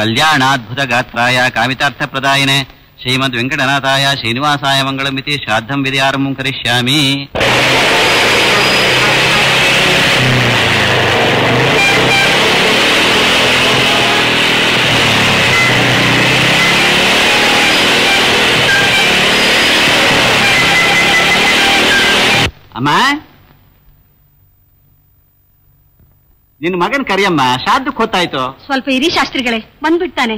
ಕಲ್ಯಾಣಾದ್ಭುತ ಗಾತ್ರಾಯ ಕಾಮಿತಾರ್ಥ ಪ್ರದಾಯಿನೆ ಶ್ರೀಮದ್ ವೆಂಕಟನಾಥಾಯ ಶ್ರೀನಿವಾಸಾಯ ಮಂಗಳಮಿತಿ ಶ್ರಾದ್ದಂ ವಿಧಿಯಾರಂಭಂ ಕರಿಷ್ಯಾಮಿ. ಅಮ್ಮ, ನಿನ್ನ ಮಗನ್ ಕರಿಯಮ್ಮ, ಶ್ರಾದ್ದಕ್ಕೆ ಹೊತ್ತಾಯ್ತು. ಸ್ವಲ್ಪ ಇರಿ ಶಾಸ್ತ್ರಿಗಳೇ, ಬಂದ್ಬಿಡ್ತಾನೆ.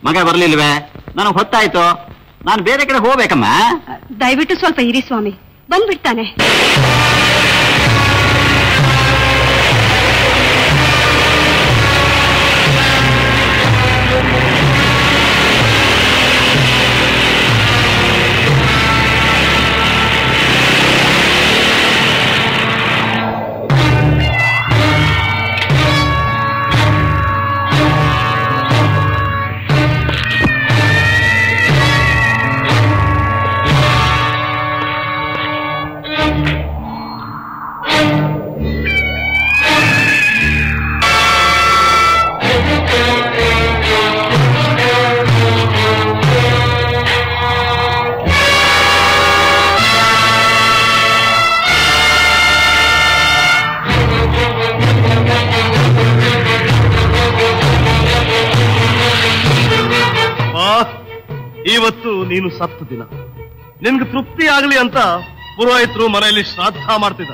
ಮಗ ಬರ್ಲಿಲ್ವೇ? ನನಗೆ ಹೊತ್ತಾಯ್ತು, ನಾನು ಬೇರೆ ಕಡೆ ಹೋಗ್ಬೇಕಮ್ಮ. ದಯವಿಟ್ಟು ಸ್ವಲ್ಪ ಇರಿ ಸ್ವಾಮಿ, ಬಂದ್ಬಿಡ್ತಾನೆ. ಇವತ್ತು ನೀನು ಸತ್ತು ದಿನ. ನಿನ್ಗೆ ತೃಪ್ತಿ ಆಗಲಿ ಅಂತ ಪುರೋಹಿತರು ಮನೆಯಲ್ಲಿ ಶ್ರಾದ್ದ ಮಾಡ್ತಿದ್ದ.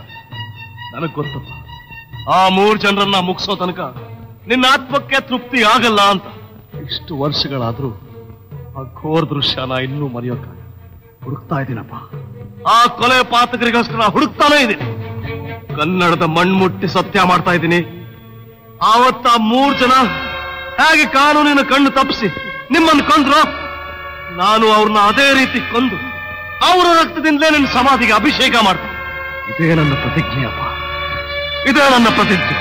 ನನಗ್ ಗೊತ್ತಪ್ಪ, ಆ 3 ಜನರನ್ನ ಮುಗಿಸೋ ತನಕ ನಿನ್ನ ಆತ್ಮಕ್ಕೆ ತೃಪ್ತಿ ಆಗಲ್ಲ ಅಂತ. ಇಷ್ಟು ವರ್ಷಗಳಾದ್ರೂ ಆ ಘೋರ ದೃಶ್ಯನ ಇನ್ನೂ ಮರೆಯೋಕ ಹುಡುಕ್ತಾ ಇದ್ದೀನಪ್ಪ. ಆ ಕೊಲೆ ಪಾತಕರಿಗೋಸ್ಕರ ಹುಡುಕ್ತಾನೇ ಇದ್ದೀನಿ. ಕನ್ನಡದ ಮಣ್ಮುಟ್ಟಿ ಸತ್ಯ ಮಾಡ್ತಾ ಇದ್ದೀನಿ. ಆವತ್ತ 3 ಜನ ಹೇಗೆ ಕಾನೂನಿನ ಕಣ್ಣು ತಪ್ಪಿಸಿ ನಿಮ್ಮನ್ನು ಕೊಂದ್ರು, ನಾನು ಅವ್ರನ್ನ ಅದೇ ರೀತಿ ಕೊಂದು ಅವರ ರಕ್ತದಿಂದಲೇ ನಿನ್ನ ಸಮಾಧಿಗೆ ಅಭಿಷೇಕ ಮಾಡ್ತೀನಿ. ಇದೇ ನನ್ನ ಪ್ರತಿಜ್ಞೆ ಅಪ್ಪ, ಇದೇ ನನ್ನ ಪ್ರತಿಜ್ಞೆ.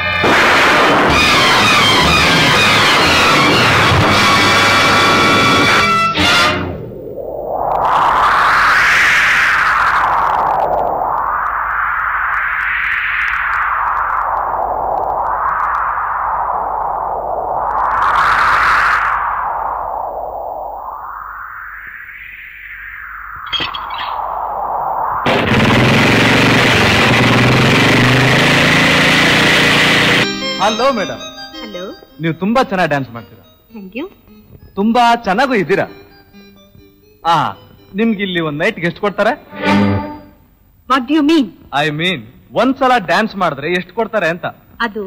Hello madam. ಹಲೋ. ನೀವು ತುಂಬಾ ಚೆನ್ನಾಗಿ ಡ್ಯಾನ್ಸ್ ಮಾಡ್ತೀರಾ. Thank you. ತುಂಬಾ ಚೆನ್ನಾಗೂ ಇದ್ದೀರಾ. ನಿಮ್ಗೆ ಇಲ್ಲಿ ಒಂದ್ ನೈಟ್ಗೆ ಎಷ್ಟು ಕೊಡ್ತಾರೆ? What do you mean? I mean ಒಂದ್ಸಲ ಡ್ಯಾನ್ಸ್ ಮಾಡಿದ್ರೆ ಎಷ್ಟು ಕೊಡ್ತಾರೆ ಅಂತ. ಅದು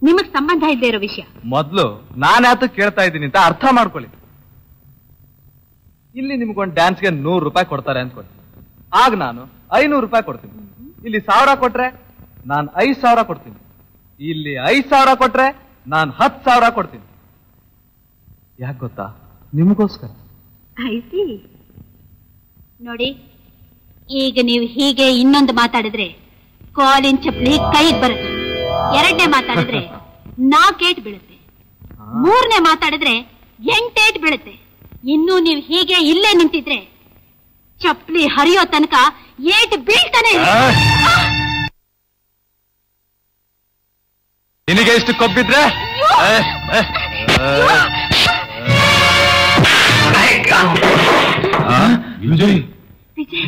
ನಿಮಗ್ ಸಂಬಂಧ ಇಲ್ಲದೆ ಇರೋ ವಿಷಯ. ಮೊದ್ಲು ನಾನು ಯಾತು ಕೇಳ್ತಾ ಇದ್ದೀನಿ ಅಂತ ಅರ್ಥ ಮಾಡ್ಕೊಳ್ಳಿ. ಇಲ್ಲಿ ನಿಮ್ಗೊಂದು ಡ್ಯಾನ್ಸ್ಗೆ 100 ರೂಪಾಯಿ ಕೊಡ್ತಾರೆ ಅನ್ಕೊಳ್ಳಿ. ಆಗ ನಾನು 500 ರೂಪಾಯಿ ಕೊಡ್ತೀನಿ. ಇಲ್ಲಿ 1000 ಕೊಟ್ರೆ ನಾನು 5000 ಕೊಡ್ತೀನಿ. ಇಲ್ಲಿ 5000 ಕೊಟ್ರೆ ನಾನು 10,000 ಕೊಡ್ತೀನಿ. ಯಾಕೆ ಗೊತ್ತಾ? ನಿಮಗೋಸ್ಕರ. ನೋಡಿ, ಈಗ ನೀವು ಹೀಗೆ ಇನ್ನೊಂದು ಮಾತಾಡಿದ್ರೆ ಕಾಲಿನ ಚಪ್ಪಲಿ ಕೈಗೆ ಬರುತ್ತೆ. 2ನೇ ಮಾತಾಡಿದ್ರೆ 4 ಏಟು ಬೀಳುತ್ತೆ. 3ನೇ ಮಾತಾಡಿದ್ರೆ 8 ಏಟು ಬೀಳುತ್ತೆ. ಇನ್ನು ನೀವು ಹೀಗೆ ಇಲ್ಲೇ ನಿಂತಿದ್ರೆ ಚಪ್ಪಲಿ ಹರಿಯೋ ತನಕ ಏಟು ಬೀಳ್ತಾನೆ. ನಿನಗೆ ಎಷ್ಟು ಕೊಬ್ಬಿದ್ರೆ Vijay. Vijay,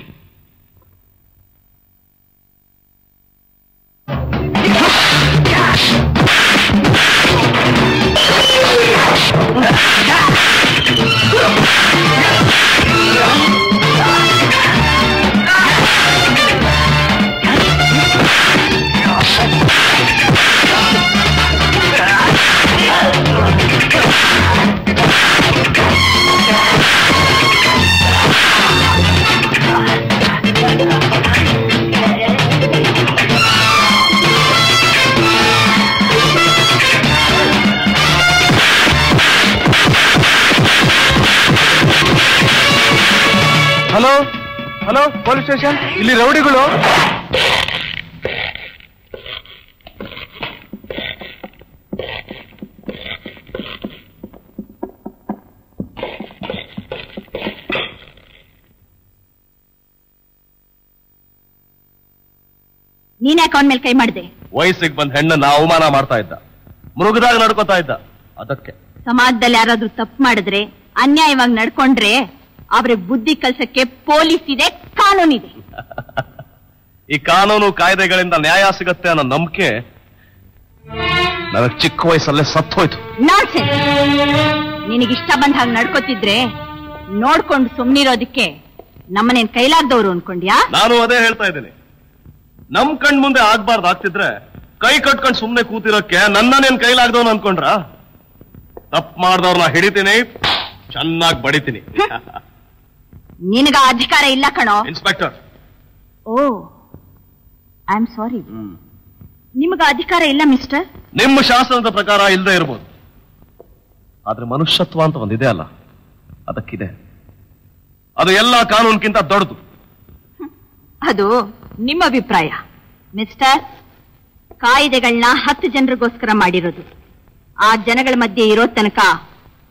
hello hello, police station. ಇಲ್ಲಿ ರೌಡಿಗಳು. ನೀನ್ಯಾಕೆ ಅವನ ಮೇಲೆ ಕೈ ಮಾಡಿದೆ? ವಯಸ್ಸಿಗೆ ಬಂದ ಹೆಣ್ಣನ್ನ ಅವಮಾನ ಮಾಡ್ತಾ ಇದ್ದ, ಮೃಗದಾಗ ನಡ್ಕೋತಾ ಇದ್ದ, ಅದಕ್ಕೆ. ಸಮಾಜದಲ್ಲಿ ಯಾರಾದ್ರೂ ತಪ್ಪು ಮಾಡಿದ್ರೆ, ಅನ್ಯಾಯವಾಗಿ ನಡ್ಕೊಂಡ್ರೆ ಅವ್ರಿಗೆ ಬುದ್ಧಿ ಕಲ್ಸಕ್ಕೆ ಪೊಲೀಸ್ ಇದೆ, ಕಾನೂನಿದೆ. ಈ ಕಾನೂನು ಕಾಯ್ದೆಗಳಿಂದ ನ್ಯಾಯ ಸಿಗತ್ತೆ ಅನ್ನೋ ನಂಬಿಕೆ ನನಗೆ ಚಿಕ್ಕ ವಯಸ್ಸಲ್ಲೇ ಸತ್ತೋಯ್ತು. ನಾನ್ಸೆನ್ಸ್. ನಿನಗಿಷ್ಟ ಬಂದ ಹಾಗೆ ನಡ್ಕೋತಿದ್ರೆ ನೋಡ್ಕೊಂಡು ಸುಮ್ನಿರೋದಕ್ಕೆ ನಮ್ಮನೇನ್ ಕೈಲಾಗ್ದವ್ರು ಅನ್ಕೊಂಡ್ಯಾ? ನಾನು ಅದೇ ಹೇಳ್ತಾ ಇದ್ದೀನಿ. ನಮ್ ಕಣ್ ಮುಂದೆ ಆಗ್ಬಾರ್ದು ಆಗ್ತಿದ್ರೆ ಕೈ ಕಟ್ಕೊಂಡು ಸುಮ್ನೆ ಕೂತಿರೋಕ್ಕೆ ನನ್ನನೇನ್ ಕೈಲಾಗ್ದವನು ಅನ್ಕೊಂಡ್ರ? ತಪ್ಪು ಮಾಡ್ದವ್ರನ್ನ ಹಿಡಿತೀನಿ, ಚೆನ್ನಾಗಿ ಬಡಿತೀನಿ. ನಿನಗ ಅಧಿಕಾರ ಇಲ್ಲ ಕಣೋ. Inspector. Oh, I am sorry. ನಿಮಗ ಅಧಿಕಾರ ಇಲ್ಲ ಮಿಸ್ಟರ್? ನಿಮ್ಮ ಶಾಸನದ ಪ್ರಕಾರ ಇಲ್ಲದೆ ಇರ್ಬೋದು, ಆದ್ರೆ ಮನುಷ್ಯತ್ವ ಅಂತ ಒಂದಿದೆ ಅಲ್ಲ, ಅದಕ್ಕಿದೆ. ಅದು ಎಲ್ಲ ಕಾನೂನ್ಗಿಂತ ದೊಡ್ಡದು. ಅದು ನಿಮ್ಮ ಅಭಿಪ್ರಾಯ ಮಿಸ್ಟರ್. ಕಾಯ್ದೆಗಳನ್ನ 10 ಜನರಿಗೋಸ್ಕರ ಮಾಡಿರೋದು. ಆ ಜನಗಳ ಮಧ್ಯೆ ಇರೋ ತನಕ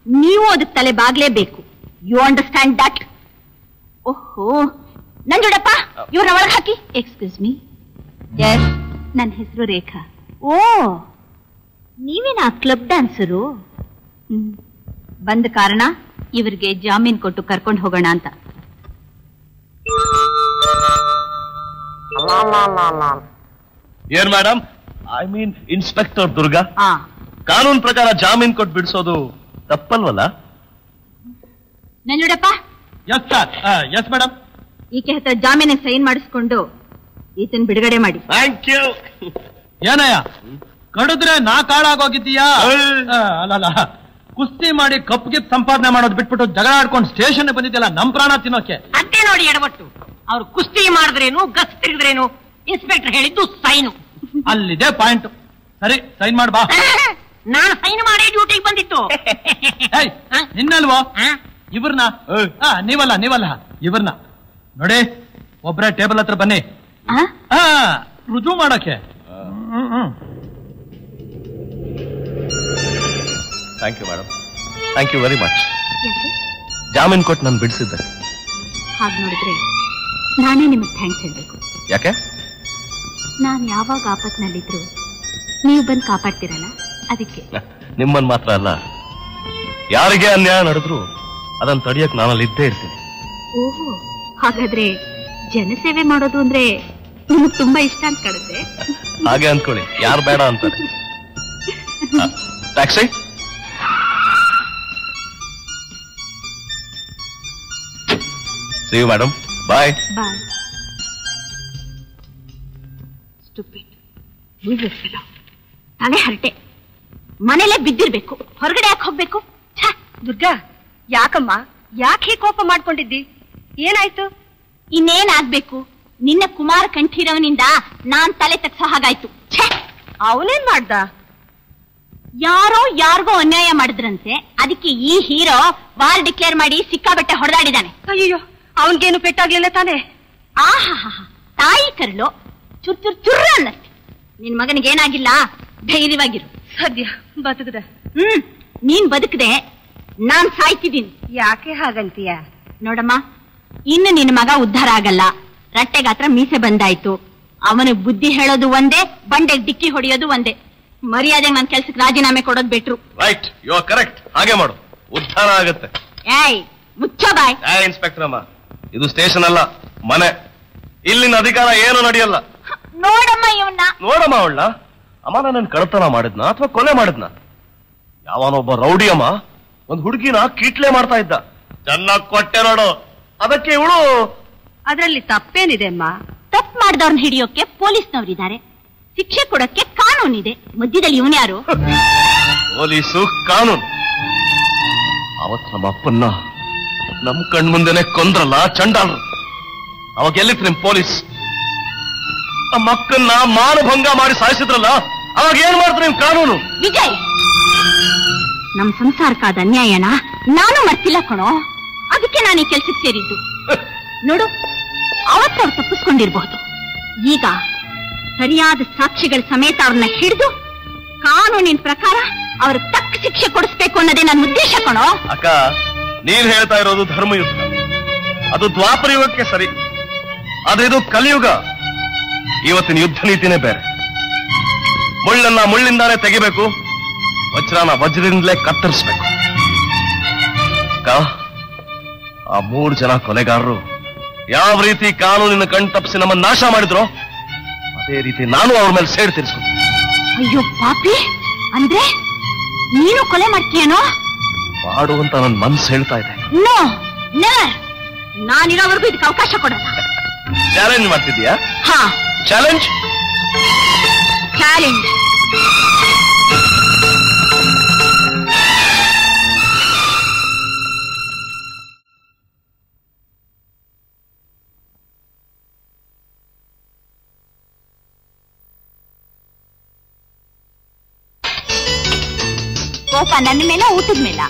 ನೀವು ಅದಕ್ಕೆ ತಲೆ ಬಾಗ್ಲೇಬೇಕು. You understand that? ಓಹೋ, ನಂಜುಡಪ್ಪ, ಇವ್ರನ್ನ ಒಳಗೆ ಹಾಕಿ. Excuse me. ಎಸ್, ನನ್ನ ಹೆಸರು ರೇಖಾ. ಓ, ನೀವೇನಾ ಕ್ಲಬ್ ಡ್ಯಾನ್ಸರು? ಬಂದ ಕಾರಣ ಇವರಿಗೆ ಜಾಮೀನ್ ಕೊಟ್ಟು ಕರ್ಕೊಂಡು ಹೋಗೋಣ ಅಂತ. ಏನ್ madam? I mean inspector Durga, ಕಾನೂನು ಪ್ರಕಾರ ಜಾಮೀನ್ ಕೊಟ್ಟು ಬಿಡಿಸೋದು ತಪ್ಪಲ್ವಲ್ಲ? ನಂಜುಡಪ್ಪ. Yes madam. ಈಕೆ ಹತ್ರ ಜಾಮೀನ ಸೈನ್ ಮಾಡಿಸ್ಕೊಂಡು ಈತನ್ ಬಿಡುಗಡೆ ಮಾಡಿ. Thank you. ಏನಯ್ಯ, ಕಡಿದ್ರೆ ನಾ ಕಾಳಾಗೋಗಿದ್ದೀಯಾ? ಅಲ್ಲ, ಕುಸ್ತಿ ಮಾಡಿ ಕಪ್ಗೆ ಸಂಪಾದನೆ ಮಾಡೋದು ಬಿಟ್ಬಿಟ್ಟು ಜಗಳ ಆಡ್ಕೊಂಡು ಸ್ಟೇಷನ್ ಬಂದಿದ್ದಲ್ಲ ನಮ್ ಪ್ರಾಣ ತಿನ್ನೋಕೆ. ಅದೇ ನೋಡಿ ಎಡವಟ್ಟು. ಅವ್ರು ಕುಸ್ತಿ ಮಾಡಿದ್ರೇನು, ಗಸ್ ತಿರುಗಿದ್ರೇನು, ಇನ್ಸ್ಪೆಕ್ಟರ್ ಹೇಳಿದ್ದು ಸೈನು. ಅಲ್ಲಿದೆ ಪಾಯಿಂಟ್. ಸರಿ, ಸೈನ್ ಮಾಡ್ ಬಾ. ನಾನು ಸೈನ್ ಮಾಡೇ ಡ್ಯೂಟಿಗೆ ಬಂದಿತ್ತು. ನಿನ್ನಲ್ವೋ ಇವ್ರನ್ನ? ನೀವಲ್ಲ ಇವ್ರನ್ನ ನೋಡಿ. ಒಬ್ರೇ ಟೇಬಲ್ ಹತ್ರ ಬನ್ನಿ, ರುಜು ಮಾಡಕ್ಕೆ. Thank you madam, thank you very much. ಜಾಮೀನ್ ಕೊಟ್ಟು ನಾನು ಬಿಡಿಸಿದ್ದೆ. ಹಾಗೆ ನೋಡಿದ್ರೆ ನಾನೇ ನಿಮಗೆ ಥ್ಯಾಂಕ್ಸ್ ಹೇಳ್ಬೇಕು. ಯಾಕೆ? ನಾನು ಯಾವಾಗ ಆಪತ್ನಲ್ಲಿದ್ರು ನೀವು ಬಂದು ಕಾಪಾಡ್ತೀರಲ್ಲ, ಅದಕ್ಕೆ. ನಿಮ್ಮನ್ ಮಾತ್ರ ಅಲ್ಲ, ಯಾರಿಗೆ ಅನ್ಯಾಯ ನಡೆದ್ರು ಅದನ್ನ ತಡಿಯಕ್ ನಾನಲ್ಲಿ ಇದ್ದೇ ಇರ್ತೀನಿ. ಓಹೋ, ಹಾಗಾದ್ರೆ ಜನಸೇವೆ ಮಾಡೋದು ಅಂದ್ರೆ ನಿಮಗೆ ತುಂಬಾ ಇಷ್ಟ ಅಂತ ಕಾಣುತ್ತೆ. ಹಾಗೆ ಅನ್ಕೊಳ್ಳಿ, ಯಾರು ಬೇಡ ಅಂತಾರೆ. Taxi. See you, madam. Bye. Bye. Stupid. Useless fellow. ತಲೆ ಹರಟೆ. ಮನೇಲೆ ಬಿದ್ದಿರ್ಬೇಕು, ಹೊರಗಡೆ ಯಾಕೆ ಹೋಗ್ಬೇಕು? ದುರ್ಗಾ, ಯಾಕಮ್ಮ, ಯಾಕೆ ಕೋಪ ಮಾಡ್ಕೊಂಡಿದ್ದಿ? ಏನಾಯ್ತು? ಇನ್ನೇನಾಗ್ಬೇಕು? ನಿನ್ನ ಕುಮಾರ ಕಂಠೀರವನಿಂದ ನಾನ್ ತಲೆ ತಗ್ಸೋ ಹಾಗಾಯ್ತು. ಅವನೇನ್ ಮಾಡ್ದ? ಯಾರೋ ಯಾರಿಗೋ ಅನ್ಯಾಯ ಮಾಡಿದ್ರಂತೆ, ಅದಕ್ಕೆ ಈ ಹೀರೋ ವಾರ್ ಡಿಕ್ಲೇರ್ ಮಾಡಿ ಸಿಕ್ಕಾಬಟ್ಟೆ ಹೊಡೆದಾಡಿದಾನೆ. ಅಯ್ಯೋ, ಅವನ್ಗೇನು ಪೆಟ್ಟಾಗ್ಲಿಲ್ಲ ತಾನೆ? ಆಹಾ, ತಾಯಿ ಕರ್ಲು ಚುರ್ ಚುರ್ ಚುರ್ರ ಅನ್ನತ್ತೆ. ನಿನ್ ಮಗನಿಗೇನಾಗಿಲ್ಲ, ಧೈರ್ಯವಾಗಿರು. ಸದ್ಯ ಬದುಕದ. ನೀನ್ ಬದುಕದೆ ನಾನ್ ಸಾಯ್ತಿದ್ದೀನಿ. ಯಾಕೆ ಹಾಗಂತೀಯ? ನೋಡಮ್ಮ, ಇನ್ನು ನಿನ್ನ ಮಗ ಉದ್ಧಾರ ಆಗಲ್ಲ. ರಟ್ಟೆಗಾತ್ರ ಮೀಸೆ ಬಂದಾಯ್ತು. ಅವನು ಬುದ್ಧಿ ಹೇಳೋದು ಒಂದೇ, ಬಂಡೆಗೆ ಡಿಕ್ಕಿ ಹೊಡೆಯೋದು ಒಂದೇ. ಮರ್ಯಾದೆ ನನ್ನ ಕೆಲ್ಸಕ್ಕೆ ರಾಜೀನಾಮೆ ಕೊಡೋದು better. Right, you are correct. ಹಾಗೆ ಮಾಡು, ಉದ್ಧಾರ ಆಗುತ್ತೆ. ಏಯ್ ಮುಚ್ಚೋ ಬಾಯ್. ಇನ್ಸ್ಪೆಕ್ಟರ್ ಅಮ್ಮ, ಇದು ಸ್ಟೇಷನ್ ಅಲ್ಲ, ಮನೆ. ಇಲ್ಲಿನ ಅಧಿಕಾರ ಏನು ನಡೆಯಲ್ಲ. ನೋಡಮ್ಮ ಇವನ್ನ. ನೋಡಮ್ಮ ಅವಳನ್ನ. ಅಮ್ಮ, ನನ್ನ ಕಳ್ತನ ಮಾಡಿದ್ನ ಅಥವಾ ಕೊಲೆ ಮಾಡಿದ್ನ? ಯಾವನೊಬ್ಬ ರೌಡಿ ಅಮ್ಮ ಒಂದ್ ಹುಡುಗಿನ ಕೀಟ್ಲೆ ಮಾಡ್ತಾ ಇದ್ದ. ಚೆನ್ನಾಗ್ ಕೊಟ್ಟೆ ನೋಡು. ಅದಕ್ಕೆ ಇವಳು. ಅದ್ರಲ್ಲಿ ತಪ್ಪೇನಿದೆ ಅಮ್ಮ? ತಪ್ಪು ಮಾಡಿದವ್ರನ್ನ ಹಿಡಿಯೋಕೆ ಪೊಲೀಸ್ನವರಿದ್ದಾರೆ, ಶಿಕ್ಷೆ ಕೊಡಕ್ಕೆ ಕಾನೂನಿದೆ. ಮಧ್ಯದಲ್ಲಿ ಇವನ್ಯಾರು? ಪೊಲೀಸು, ಕಾನೂನು. ಅವತ್ ನಮ್ಮ ಅಪ್ಪನ್ನ ನಮ್ ಕಣ್ಮುಂದೆನೆ ಕೊಂದ್ರಲ್ಲ ಚಂಡಾಲರು. ಅವಾಗ ಎಲ್ಲಿತ್ತು ನಿಮ್ ಪೊಲೀಸ್? ನಮ್ಮ ಅಕ್ಕನ್ನ ಮಾನಭಂಗ ಮಾಡಿ ಸಾಯಿಸಿದ್ರಲ್ಲ, ಅವಾಗ ಏನ್ ಮಾಡ್ತಾರೆ ನಿಮ್ ಕಾನೂನು? ವಿಜಯ್, ನಮ್ ಸಂಸಾರಕ್ಕಾದ ಅನ್ಯಾಯನ ನಾನು ಮರ್ತಿಲ್ಲ ಕಣೋ. ಅದಕ್ಕೆ ನಾನು ಈ ಕೆಲ್ಸಕ್ಕೆ ಸೇರಿದ್ದು. ನೋಡು, ಅವತ್ತವ್ರು ತಪ್ಪಿಸ್ಕೊಂಡಿರ್ಬಹುದು. ಈಗ ಸರಿಯಾದ ಸಾಕ್ಷಿಗಳ ಸಮೇತ ಅವ್ರನ್ನ ಹಿಡಿದು ಕಾನೂನಿನ ಪ್ರಕಾರ ಅವ್ರಿಗೆ ತಕ್ಕ ಶಿಕ್ಷೆ ಕೊಡಿಸ್ಬೇಕು ಅನ್ನೋದೇ ನನ್ನ ಉದ್ದೇಶ ಕಣೋ. ಅಕ್ಕ, ನೀನ್ ಹೇಳ್ತಾ ಇರೋದು ಧರ್ಮಯುದ್ಧ. ಅದು ದ್ವಾಪರ ಯುಗಕ್ಕೆ ಸರಿ, ಆದ್ರೆ ಇದು ಕಲಿಯುಗ. ಇವತ್ತಿನ ಯುದ್ಧ ನೀತಿನೇ ಬೇರೆ. ಮುಳ್ಳನ್ನ ಮುಳ್ಳಿಂದಾನೇ ತೆಗಿಬೇಕು, ವಜ್ರನ ವಜ್ರದಿಂದಲೇ ಕತ್ತರಿಸ್ಬೇಕು. ಆ 3 ಜನ ಕೊಲೆಗಾರರು ಯಾವ ರೀತಿ ಕಾನೂನಿನ ಕಣ್ತಪ್ಪಿಸಿ ನಮ್ಮನ್ನ ನಾಶ ಮಾಡಿದ್ರು, ಅದೇ ರೀತಿ ನಾನು ಅವ್ರ ಮೇಲೆ ಸೇಡ್ ತೀರಿಸ್ಕೊತೀನಿ. ಅಯ್ಯೋ ಪಾಪಿ, ಅಂದ್ರೆ ನೀನು ಕೊಲೆ ಮಾಡ್ತೀಯನೋ? ಮಾಡು ಅಂತ ನನ್ನ ಮನ್ಸು ಹೇಳ್ತಾ ಇದೆ. No, never. ನಾನಿರೋವರೆಗೂ ಇದಕ್ಕೆ ಅವಕಾಶ ಕೊಡಲ್ಲ. ಚಾಲೆಂಜ್ ಮಾಡ್ತಿದ್ಯಾ? ಹಾ, ಚಾಲೆಂಜ್. ಚಾಲೆಂಜ್. ಕೋಪ ನನ್ನ ಮೇಲೆ, ಊಟದ ಮೇಲ?